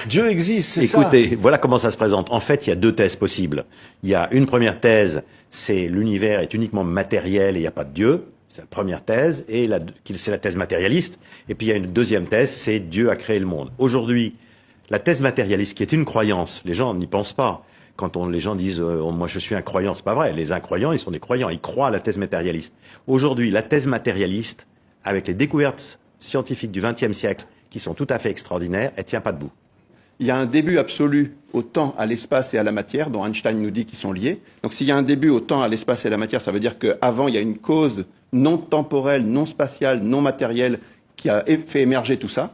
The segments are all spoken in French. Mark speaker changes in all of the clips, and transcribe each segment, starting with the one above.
Speaker 1: Dieu existe, c'est ça.
Speaker 2: Écoutez, voilà comment ça se présente. En fait, il y a deux thèses possibles. Il y a une première thèse, c'est l'univers est uniquement matériel et il n'y a pas de Dieu. C'est la première thèse, et c'est la thèse matérialiste. Et puis il y a une deuxième thèse, c'est Dieu a créé le monde. Aujourd'hui, la thèse matérialiste, qui est une croyance, les gens n'y pensent pas. Quand les gens disent moi je suis un croyant, c'est pas vrai. Les incroyants, ils sont des croyants, ils croient à la thèse matérialiste. Aujourd'hui, la thèse matérialiste, avec les découvertes scientifiques du XXe siècle, qui sont tout à fait extraordinaires, elle tient pas debout.
Speaker 3: Il y a un début absolu au temps, à l'espace et à la matière, dont Einstein nous dit qu'ils sont liés. Donc s'il y a un début au temps, à l'espace et à la matière, ça veut dire qu'avant, il y a une cause non temporelle, non spatiale, non matérielle qui a fait émerger tout ça.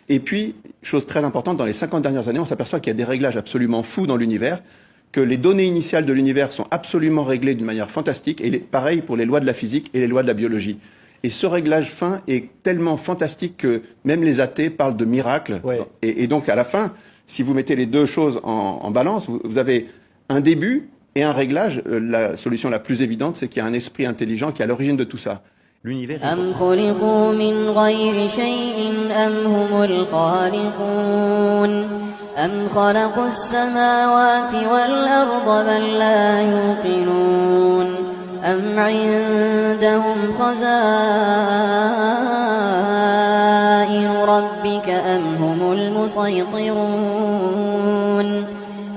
Speaker 3: Et puis, chose très importante, dans les 50 dernières années, on s'aperçoit qu'il y a des réglages absolument fous dans l'univers, que les données initiales de l'univers sont absolument réglées d'une manière fantastique, et pareil pour les lois de la physique et les lois de la biologie. Et ce réglage fin est tellement fantastique que même les athées parlent de miracle.
Speaker 1: Ouais.
Speaker 3: Et donc, à la fin, si vous mettez les deux choses en balance, vous avez un début et un réglage. La solution la plus évidente, c'est qu'il y a un esprit intelligent qui est à l'origine de tout ça.
Speaker 2: L'univers
Speaker 4: أم خلقوا من غير شيء أم هم الخالقون أم خلقوا السماوات والأرض بل لا يوقنون أم عندهم خزائن ربك أم هم المسيطرون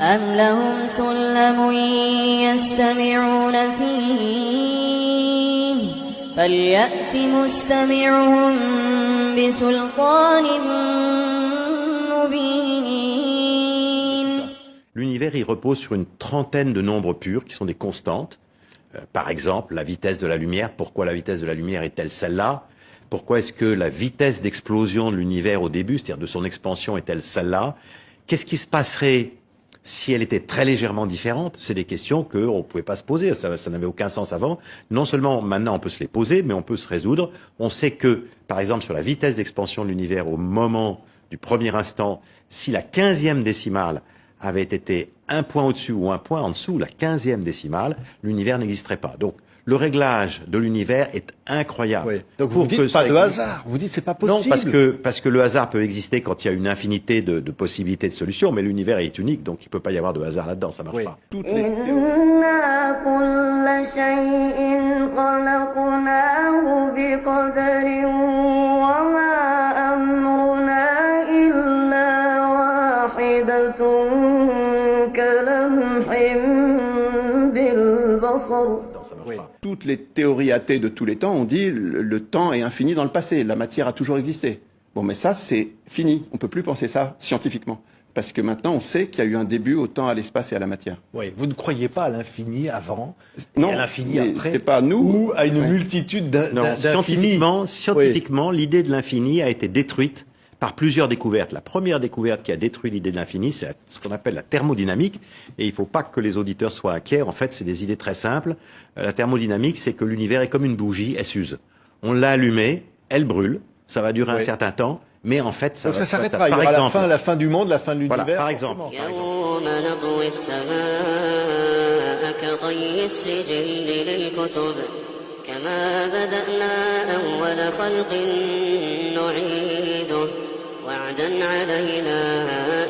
Speaker 4: أم لهم سلم يستمعون فيه فليأت مستمعهم بسلطان مبين.
Speaker 2: L'univers, il repose sur une trentaine de nombres purs qui sont des constantes. Par exemple, la vitesse de la lumière. Pourquoi la vitesse de la lumière est-elle celle-là? Pourquoi est-ce que la vitesse d'explosion de l'univers au début, c'est-à-dire de son expansion, est-elle celle-là? Qu'est-ce qui se passerait si elle était très légèrement différente? C'est des questions qu'on ne pouvait pas se poser, ça n'avait aucun sens avant. Non seulement maintenant on peut se les poser, mais on peut se résoudre. On sait que, par exemple, sur la vitesse d'expansion de l'univers au moment du premier instant, si la 15e décimale avait été un point au-dessus ou un point en dessous, la 15e décimale, l'univers n'existerait pas. Donc, le réglage de l'univers est incroyable.
Speaker 1: Oui. Donc vous dites pas de hasard, vous dites c'est pas possible.
Speaker 2: Non, parce que le hasard peut exister quand il y a une infinité de possibilités de solutions, mais l'univers est unique, donc il peut pas y avoir de hasard là-dedans, ça marche pas.
Speaker 3: Toutes les théories.
Speaker 4: إنا كل شيء خلقناه بقدر وما أمرنا إلا واحدة كلمح بالبصر.
Speaker 3: Oui. Toutes les théories athées de tous les temps ont dit le temps est infini dans le passé, la matière a toujours existé. Bon, mais ça, c'est fini. On peut plus penser ça scientifiquement. Parce que maintenant, on sait qu'il y a eu un début au temps, à l'espace et à la matière.
Speaker 1: Oui, vous ne croyez pas à l'infini avant,
Speaker 3: Non,
Speaker 1: et à l'infini après,
Speaker 3: c'est pas nous.
Speaker 1: ou à une multitude d'infinis.
Speaker 2: Scientifiquement, l'idée de l'infini a été détruite par plusieurs découvertes. La première découverte qui a détruit l'idée de l'infini, c'est ce qu'on appelle la thermodynamique. Et il ne faut pas que les auditeurs soient inquiets. En fait, c'est des idées très simples. La thermodynamique, c'est que l'univers est comme une bougie, elle s'use. On l'a allumée, elle brûle, ça va durer un certain temps, mais en fait,
Speaker 1: donc ça s'arrêtera. Il y aura la fin du monde, la fin de l'univers.
Speaker 2: Voilà, par exemple.
Speaker 4: يوم نطوي السماء كطي السجل للكتب كما بدأنا أول خلق نعيده وعدا علينا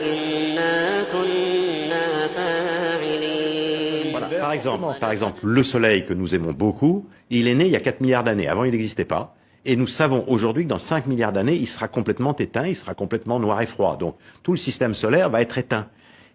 Speaker 4: إنا كنا فاعلين.
Speaker 2: Voilà, par exemple, le Soleil que nous aimons beaucoup, il est né il y a 4 milliards d'années. Avant, il n'existait pas. Et nous savons aujourd'hui que dans 5 milliards d'années, il sera complètement éteint, il sera complètement noir et froid. Donc, tout le système solaire va être éteint.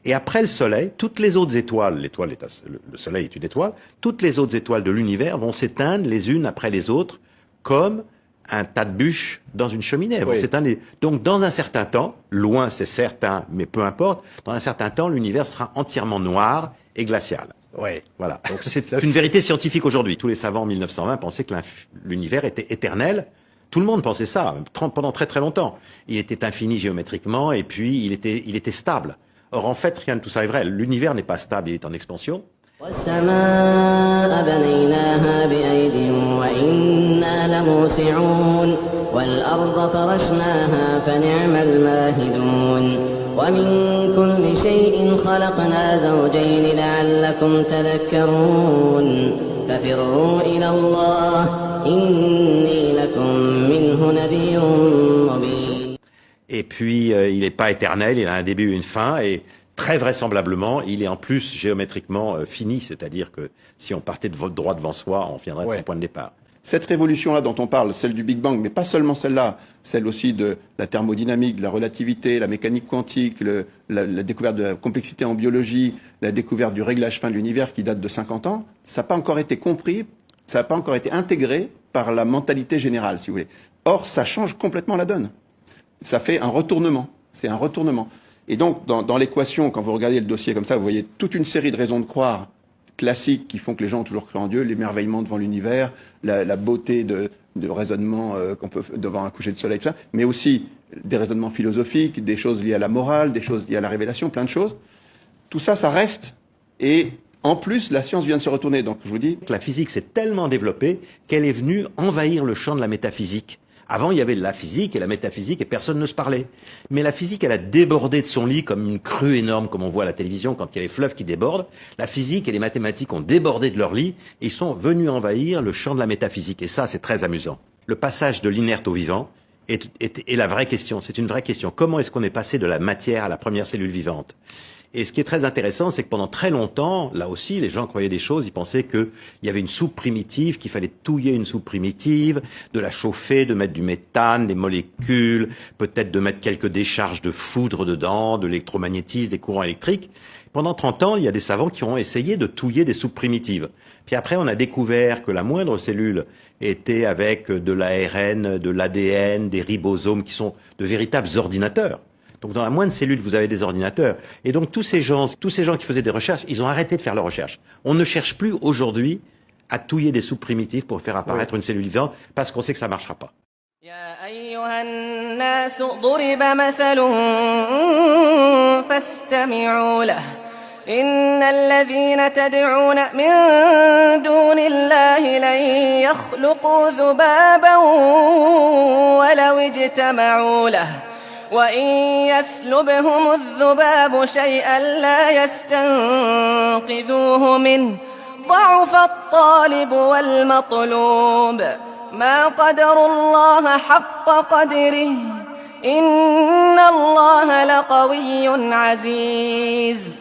Speaker 2: Et après le Soleil, toutes les autres étoiles, le Soleil est une étoile, toutes les autres étoiles de l'univers vont s'éteindre les unes après les autres, comme un tas de bûches dans une cheminée. Elles vont s'éteindre. Donc, dans un certain temps, loin c'est certain, mais peu importe, dans un certain temps, l'univers sera entièrement noir et glacial.
Speaker 1: Ouais.
Speaker 2: Voilà. Donc c'est une vérité scientifique aujourd'hui. Tous les savants en 1920 pensaient que l'univers était éternel. Tout le monde pensait ça pendant très très longtemps. Il était infini géométriquement et puis il était stable. Or en fait rien de tout ça est vrai. L'univers n'est pas stable, il est en expansion.
Speaker 4: والسماء بنيناها بأيد وإنا لموسعون والأرض فرشناها فنعم الماهدون ومن كل شيء خلقنا زوجين لعلكم تذكرون ففروا إلى الله إني لكم منه نذير مبين.
Speaker 2: et puis il n'est pas éternel, il a un début et une fin, et très vraisemblablement, il est en plus géométriquement fini, c'est-à-dire que si on partait de droit devant soi, on viendrait de son point de départ.
Speaker 3: Cette révolution-là dont on parle, celle du Big Bang, mais pas seulement celle-là, celle aussi de la thermodynamique, de la relativité, la mécanique quantique, la découverte de la complexité en biologie, la découverte du réglage fin de l'univers qui date de 50 ans, ça n'a pas encore été compris, ça n'a pas encore été intégré par la mentalité générale, si vous voulez. Or, ça change complètement la donne. Ça fait un retournement. C'est un retournement. Et donc, dans l'équation, quand vous regardez le dossier comme ça, vous voyez toute une série de raisons de croire classiques qui font que les gens ont toujours cru en Dieu, l'émerveillement devant l'univers, la beauté de raisonnement qu'on peut devant un coucher de soleil, tout ça, mais aussi des raisonnements philosophiques, des choses liées à la morale, des choses liées à la révélation, plein de choses. Tout ça, ça reste. Et en plus, la science vient de se retourner. Donc, je vous dis...
Speaker 2: La physique s'est tellement développée qu'elle est venue envahir le champ de la métaphysique. Avant, il y avait la physique et la métaphysique et personne ne se parlait. Mais la physique, elle a débordé de son lit comme une crue énorme, comme on voit à la télévision quand il y a les fleuves qui débordent. La physique et les mathématiques ont débordé de leur lit et ils sont venus envahir le champ de la métaphysique. Et ça, c'est très amusant. Le passage de l'inerte au vivant est la vraie question. C'est une vraie question. Comment est-ce qu'on est passé de la matière à la première cellule vivante ? Et ce qui est très intéressant, c'est que pendant très longtemps, là aussi, les gens croyaient des choses. Ils pensaient qu'il y avait une soupe primitive, qu'il fallait touiller une soupe primitive, de la chauffer, de mettre du méthane, des molécules, peut-être de mettre quelques décharges de foudre dedans, de l'électromagnétisme, des courants électriques. Pendant 30 ans, il y a des savants qui ont essayé de touiller des soupes primitives. Puis après, on a découvert que la moindre cellule était avec de l'ARN, de l'ADN, des ribosomes qui sont de véritables ordinateurs. Donc dans la moindre cellule, vous avez des ordinateurs. Et donc tous ces gens qui faisaient des recherches, ils ont arrêté de faire leurs recherches. On ne cherche plus aujourd'hui à touiller des soupes primitives pour faire apparaître une cellule vivante parce qu'on sait que ça ne marchera pas.
Speaker 5: يا أيها الناس ضرب مثل فاستمعوا له إن الذين تدعون من دون الله لن يخلقوا ذبابا ولو اجتمعوا له وإن يسلبهم الذباب شيئا لا يستنقذوه منه ضعف الطالب والمطلوب ما قدروا الله حق قدره إن الله لقوي عزيز